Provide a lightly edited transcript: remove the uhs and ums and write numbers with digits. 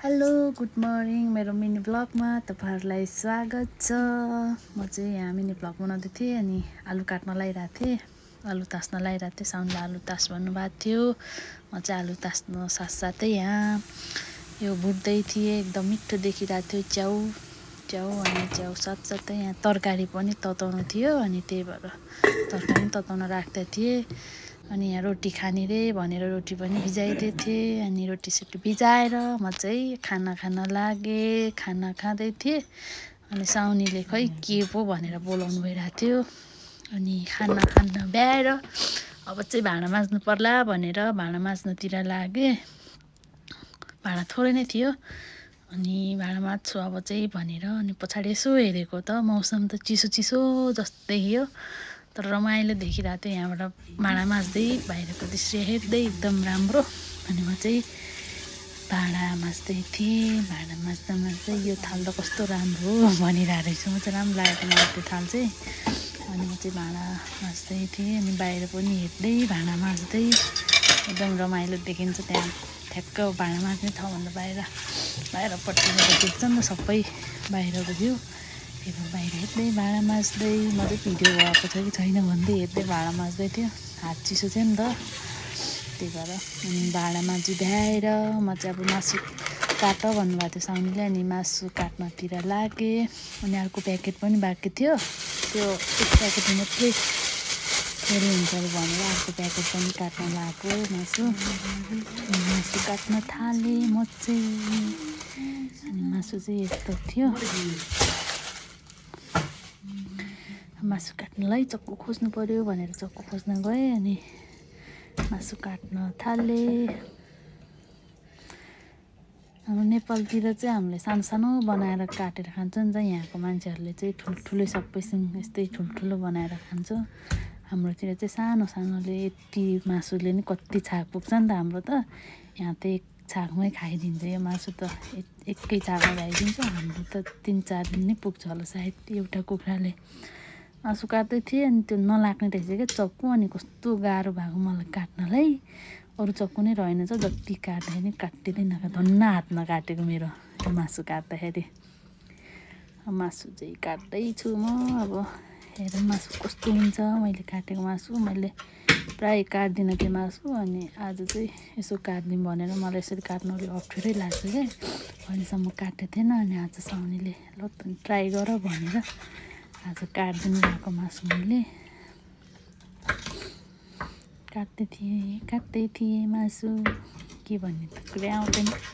Hello good morning मेरो mini ब्लगमा तपाईँहरूलाई स्वागत छ। म चाहिँ यहाँ मिनी ब्लग बनाउँदै थिएँ अनि आलु काट्न लगाइरहेको थिएँ, आलु तास्न लगाइरहेको थिएँ। साउनले आलु तास भन्नुभएको थियो। म चाहिँ आलु तास्न साथसाथै यहाँ यो भुट्दै थिएँ। एकदम मिठो देखिरहेको थियो च्याउ च्याउ अनि च्याउ साथसाथै यहाँ तरकारी पनि तताउनु थियो अनि त्यही भएर तरकारी पनि तताउन राख्दै थिएँ। अनि यहाँ रोटी खाने रे भनेर रोटी पनि भिजाइदिएको थिएँ। अनि रोटीसोटी भिजाएर म चाहिँ खाना खान लागेँ। खाना खाँदै थिएँ अनि साउनीले खै के पो भनेर बोलाउनु भइरहेको थियो। अनि खाना खान भ्याएर अब चाहिँ भाँडा माझ्नु पर्ला भनेर भाँडा माझ्नुतिर लागेँ। भाँडा थोरै नै थियो अनि भाँडा माझ्छु अब चाहिँ भनेर अनि पछाडि यसो हेरेको त मौसम त चिसो चिसो जस्तो देखियो तर रमाइलो देखिरहेको थियो। यहाँबाट भाँडा माझ्दै बाहिरको दृश्य हेर्दै एकदम राम्रो। अनि म चाहिँ भाँडा माझ्दै थिएँ। भाँडा माझ्दा माझ्दै यो थाल त कस्तो राम्रो भनिरहेको रहेछु। म चाहिँ राम्रो लागेको मलाई त्यो थाल चाहिँ। अनि म चाहिँ भाँडा माझ्दै थिएँ अनि बाहिर पनि हेर्दै भाँडा माझ्दै एकदम रमाइलो देखिन्छ। त्यहाँ ठ्याक्क भाँडा माझ्ने ठाउँभन्दा बाहिरपट्टिबाट देख्छ नि त सबै बाहिरको भ्यू। त्यही भएर बाहिर हेर्दै भाँडा माझ्दै म चाहिँ भिडियो भएको छ कि छैन भन्दै हेर्दै भाँडा माझ्दै थियो। हात चिसो थियो नि त त्यही भएर अनि भाँडा माझी भ्याएर म चाहिँ अब मासु काट भन्नुभएको थियो साउनीले अनि मासु काट्नतिर लागेँ। अनि अर्को प्याकेट पनि बाँकी थियो, त्यो एक प्याकेट मात्रै थोरै हुन्छ अरे भनेर अर्को प्याकेट पनि काट्न लगाएको मासु काट्न थालेँ म चाहिँ। अनि मासु चाहिँ यस्तो थियो। मासु काट्नलाई चक्कु खोज्नु पर्यो भनेर चक्कु खोज्न गएँ अनि मासु काट्न थालेँ। हाम्रो नेपालतिर चाहिँ हामीले सानो सानो बनाएर काटेर खान्छ नि त। यहाँको मान्छेहरूले चाहिँ ठुल्ठुलै सबैसँग यस्तै ठुल्ठुलो बनाएर खान्छ। हाम्रोतिर चाहिँ सानो सानोले यति मासुले नि कति छाक पुग्छ नि त। हाम्रो त यहाँ त एक छाकमै खाइदिन्छ यो मासु त, एकै छाकमा खाइदिन्छ। हाम्रो त 3-4 दिन नै पुग्छ होला सायद एउटा कुखुराले। मासु काट्दै थिएँ अनि त्यो नलाग्ने रहेछ क्या चक्कु। अनि कस्तो गाह्रो भएको मलाई काट्नलाई। अरू चक्कु नै रहेनछ, जति काट्दाखेरि नि काटिँदै धन्न हात नकाटेको मेरो यो मासु काट्दाखेरि। मासु चाहिँ काट्दैछु म। अब हेरौँ मासु कस्तो हुन्छ। मैले काटेको मासु मैले प्रायः काट्दिनँ त्यो मासु। अनि आज चाहिँ यसो काटिदिउँ भनेर मलाई यसरी काट्नु अलिक अप्ठ्यारै लाग्छ क्या। अहिलेसम्म काटेको थिएन अनि आज साउनीले ल त ट्राई गर भनेर आज काटिदिनु भएको मासु मैले काट्दै थिएँ मासु। के भन्ने त कुरै आउँदैन।